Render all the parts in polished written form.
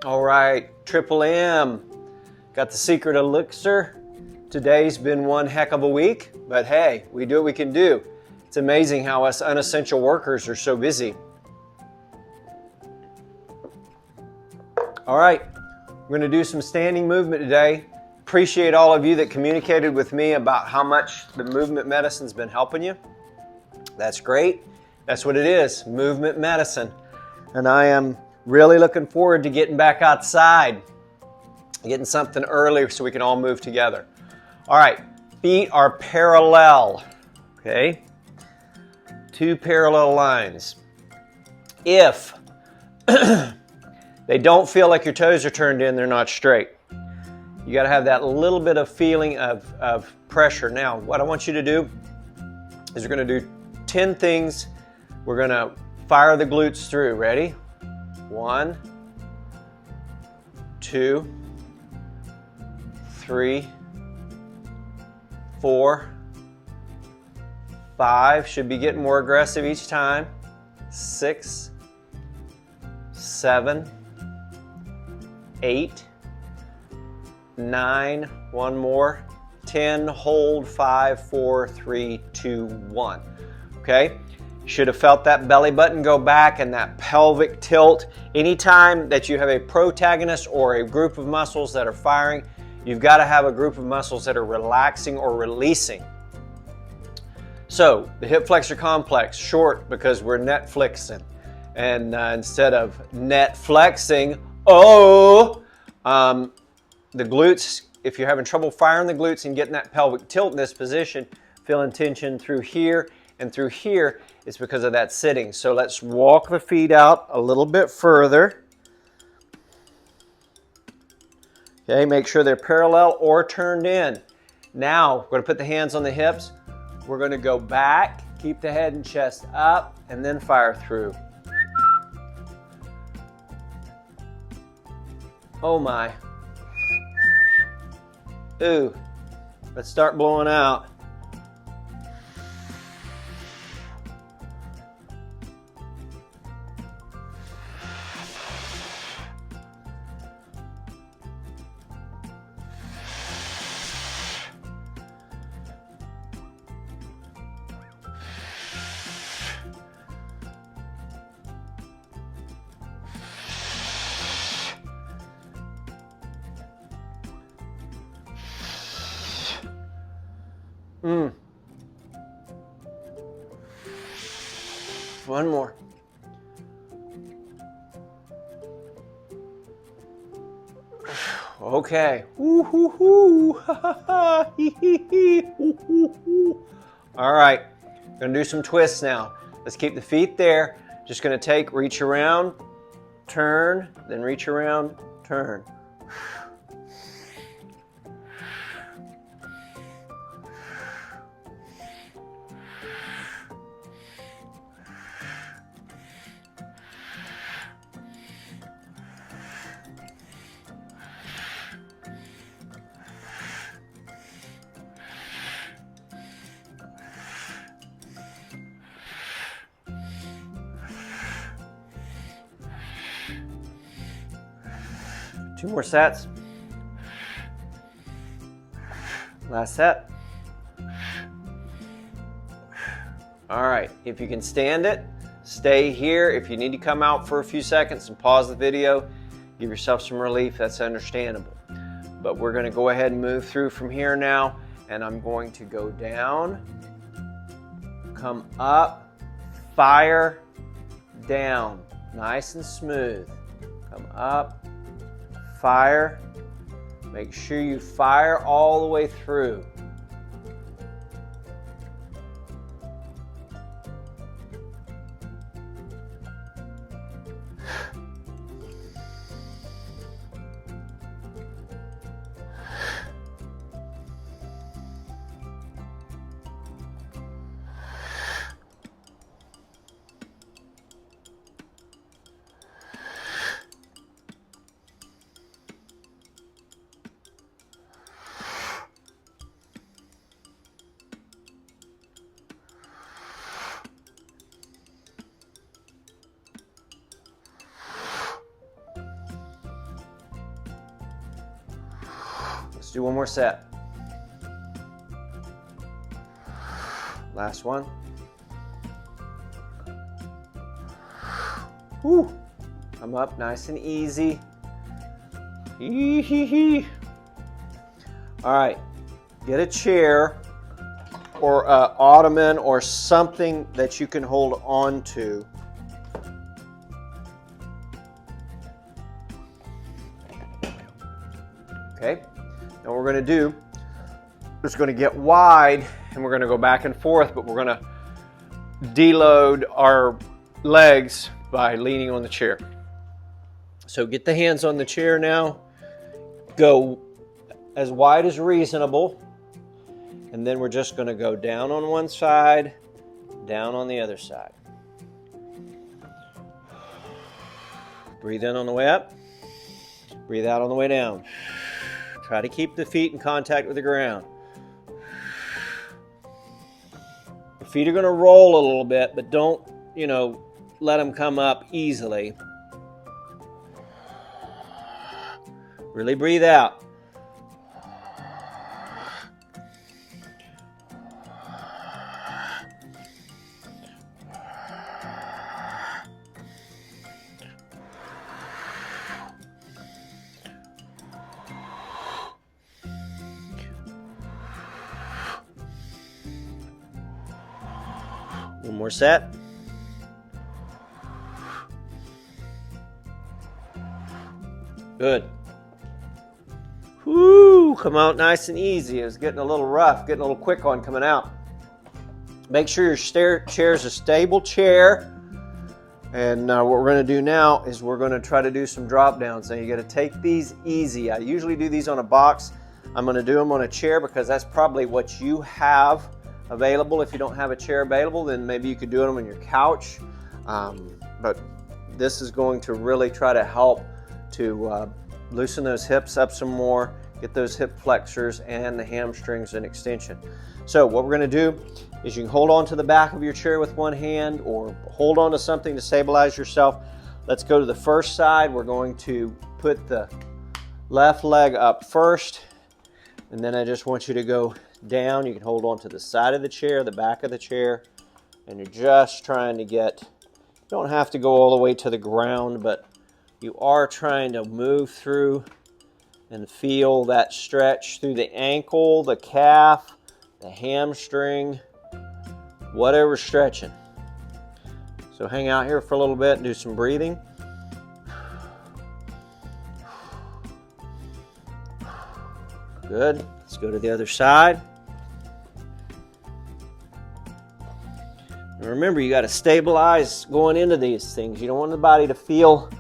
All right, Triple M. Got the secret elixir. Today's been one heck of a week, but hey, we do what we can do. It's amazing how us unessential workers are so busy. All right, we're going to do some standing movement today. Appreciate all of you that communicated with me about how much the movement medicine's been helping you. That's great. That's what it is, movement medicine. And I am really looking forward to getting back outside, getting something early so we can all move together. All right, feet are parallel, okay? Two parallel lines. If they don't feel like your toes are turned in, they're not straight. You got to have that little bit of feeling of pressure. Now, what I want you to do is we're going to do 10 things. We're going to fire the glutes through. Ready? 1, 2, 3, 4, 5. Should be getting more aggressive each time. 6, 7, 8, 9. One more. 10. Hold. 5, 4, 3, 2, 1. Okay? Should have felt that belly button go back and that pelvic tilt. Anytime that you have a protagonist or a group of muscles that are firing, you've got to have a group of muscles that are relaxing or releasing. So the hip flexor complex, short because we're Netflixing. And instead of net flexing, the glutes, if you're having trouble firing the glutes and getting that pelvic tilt in this position, feeling tension through here and through here, it's because of that sitting. So let's walk the feet out a little bit further. Okay, make sure they're parallel or turned in. Now, we're going to put the hands on the hips. We're going to go back, keep the head and chest up, and then fire through. Oh my. Ooh, let's start blowing out. One more. Okay. All right. Gonna do some twists now. Let's keep the feet there. Just gonna reach around, turn, then reach around, turn. Two more sets. Last set. All right, if you can stand it, stay here. If you need to come out for a few seconds and pause the video, give yourself some relief, that's understandable. But we're gonna go ahead and move through from here now, and I'm going to go down, come up, fire, down, nice and smooth. Come up, fire. Make sure you fire all the way through. do one more set. Last one. Whew. Come up nice and easy. Hee. All right, get a chair or an ottoman or something that you can hold on to. Okay, now what we're going to do is going to get wide and we're going to go back and forth, but we're going to deload our legs by leaning on the chair. So get the hands on the chair now, go as wide as reasonable, and then we're just going to go down on one side, down on the other side. Breathe in on the way up, breathe out on the way down. Try to keep the feet in contact with the ground. The feet are going to roll a little bit, but don't, let them come up easily. Really breathe out. One more set. Good. Whoo, come out nice and easy. It was getting a little rough, getting a little quick on coming out. Make sure your chair is a stable chair. And what we're going to do now is we're going to try to do some drop downs. Now you got to take these easy. I usually do these on a box. I'm going to do them on a chair because that's probably what you have available. If you don't have a chair available, then maybe you could do them on your couch. But this is going to really try to help to loosen those hips up some more, get those hip flexors and the hamstrings in extension. So what we're going to do is you can hold on to the back of your chair with one hand or hold on to something to stabilize yourself. Let's go to the first side. We're going to put the left leg up first, and then I just want you to go down. You can hold on to the side of the chair, the back of the chair, and you're just trying to get, you don't have to go all the way to the ground, but you are trying to move through and feel that stretch through the ankle, the calf, the hamstring, whatever's stretching. So hang out here for a little bit and do some breathing. Good. Let's go to the other side. And remember, you got to stabilize going into these things. You don't want the body to feel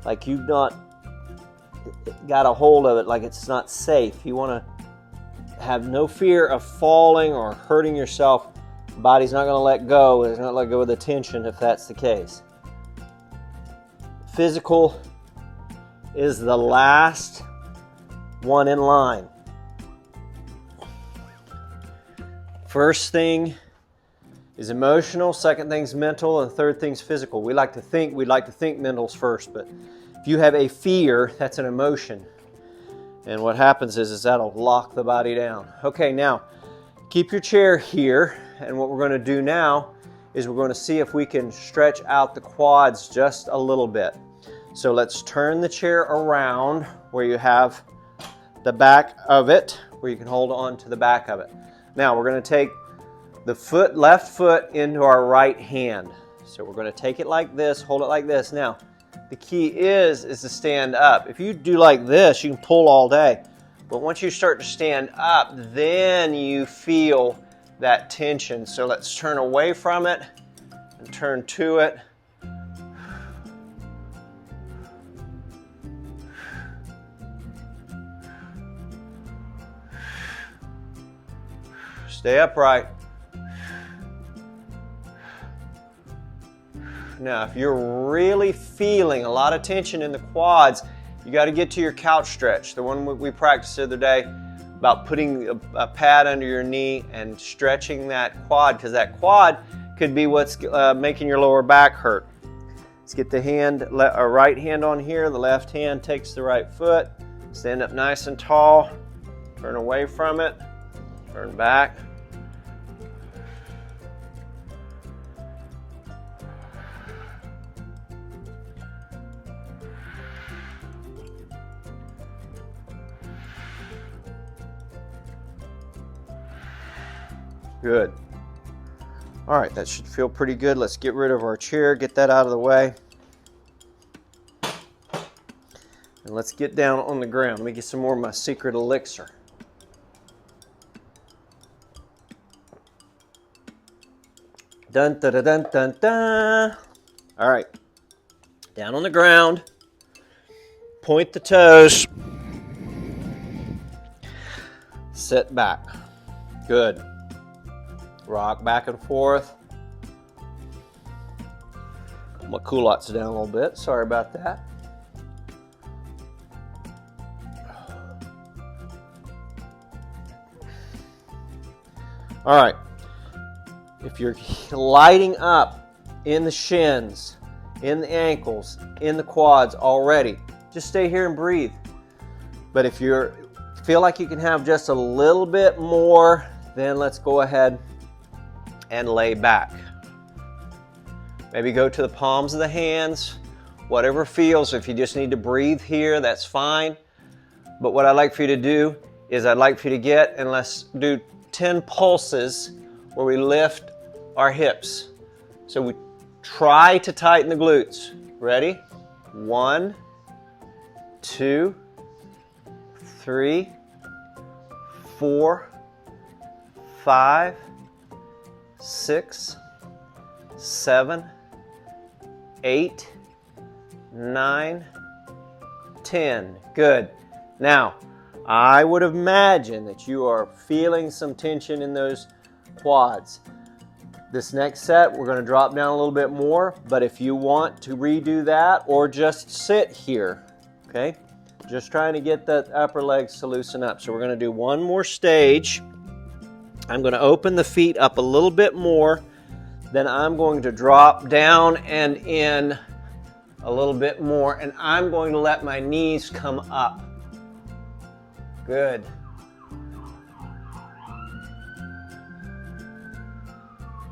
like you've not got a hold of it, like it's not safe. You want to have no fear of falling or hurting yourself. The body's not going to let go. It's not going to let go of the tension if that's the case. Physical is the last one in line. First thing is emotional, second thing's mental, and third thing's physical. We'd like to think mental's first, but if you have a fear, that's an emotion. And what happens is that'll lock the body down. Okay, now keep your chair here, and what we're going to do now is we're going to see if we can stretch out the quads just a little bit. So let's turn the chair around where you have the back of it, where you can hold on to the back of it. Now we're going to take the left foot into our right hand. So we're going to take it like this, hold it like this. Now, the key is to stand up. If you do like this, you can pull all day. But once you start to stand up, then you feel that tension. So let's turn away from it and turn to it. Stay upright. Now, if you're really feeling a lot of tension in the quads, you got to get to your couch stretch. The one we practiced the other day about putting a pad under your knee and stretching that quad, because that quad could be what's making your lower back hurt. Let's get the right hand on here. The left hand takes the right foot. Stand up nice and tall. Turn away from it. Turn back. Good. All right, that should feel pretty good. Let's get rid of our chair, get that out of the way. And let's get down on the ground. Let me get some more of my secret elixir. Dun, dun, dun, dun, dun, dun. All right, down on the ground. Point the toes. Sit back. Good. Rock back and forth. My culottes down a little bit. Sorry about that. All right. If you're lighting up in the shins, in the ankles, in the quads already, just stay here and breathe. But if you feel like you can have just a little bit more, then let's go ahead and lay back. Maybe go to the palms of the hands, whatever feels. If you just need to breathe here, that's fine. But what I'd like for you to do is I'd like for you to get, and let's do 10 pulses where we lift our hips. So we try to tighten the glutes. Ready? 1, 2, 3, 4, 5, 6, 7, 8, 9, 10. Good. Now, I would imagine that you are feeling some tension in those quads. This next set, we're going to drop down a little bit more, but if you want to redo that or just sit here, okay? Just trying to get the upper legs to loosen up. So we're going to do one more stage. I'm going to open the feet up a little bit more. Then I'm going to drop down and in a little bit more, and I'm going to let my knees come up. Good.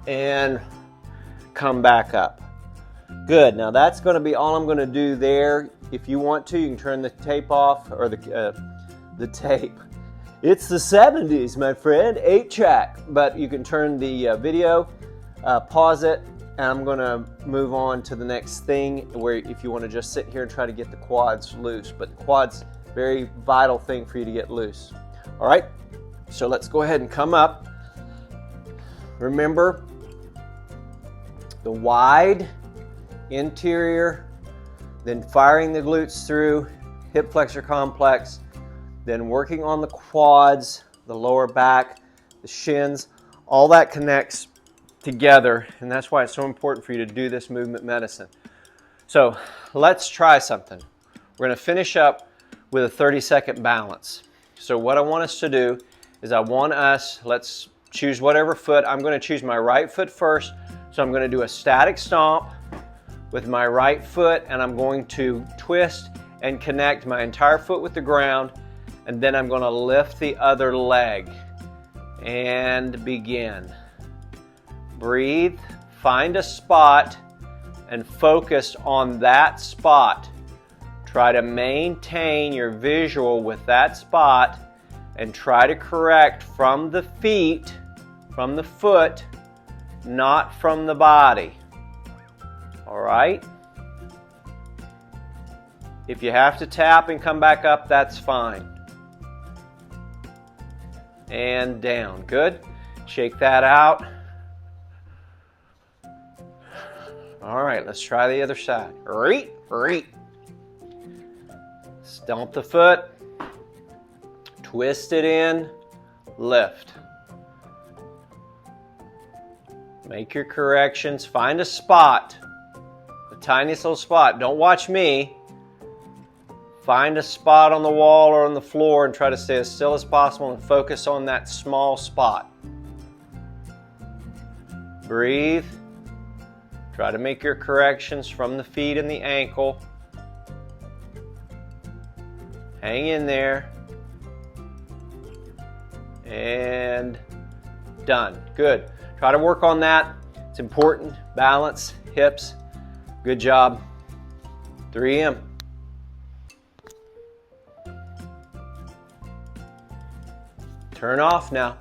And come back up. Good. Now that's going to be all I'm going to do there. If you want to, you can turn the tape off, or the tape. It's the 70s, my friend, 8-track. But you can turn the video, pause it, and I'm going to move on to the next thing, where if you want to just sit here and try to get the quads loose. But the quads, very vital thing for you to get loose. All right, so let's go ahead and come up. Remember the wide interior, then firing the glutes through, hip flexor complex, then working on the quads, the lower back, the shins, all that connects together, and that's why it's so important for you to do this movement medicine. So let's try something. We're going to finish up with a 30-second balance. So what I want us to do is let's choose whatever foot. I'm going to choose my right foot first. So I'm going to do a static stomp with my right foot, and I'm going to twist and connect my entire foot with the ground, and then I'm going to lift the other leg and begin. Breathe, find a spot, and focus on that spot. Try to maintain your visual with that spot and try to correct from the feet, from the foot, not from the body. All right? If you have to tap and come back up, that's fine. And down. Good. Shake that out. All right, let's try the other side. Reet, reet. Stomp the foot. Twist it in. Lift. Make your corrections. Find a spot. The tiniest little spot. Don't watch me. Find a spot on the wall or on the floor and try to stay as still as possible and focus on that small spot. Breathe. Try to make your corrections from the feet and the ankle. Hang in there. and done. Good. Try to work on that. It's important. Balance, hips. Good job. 3M. Turn off now.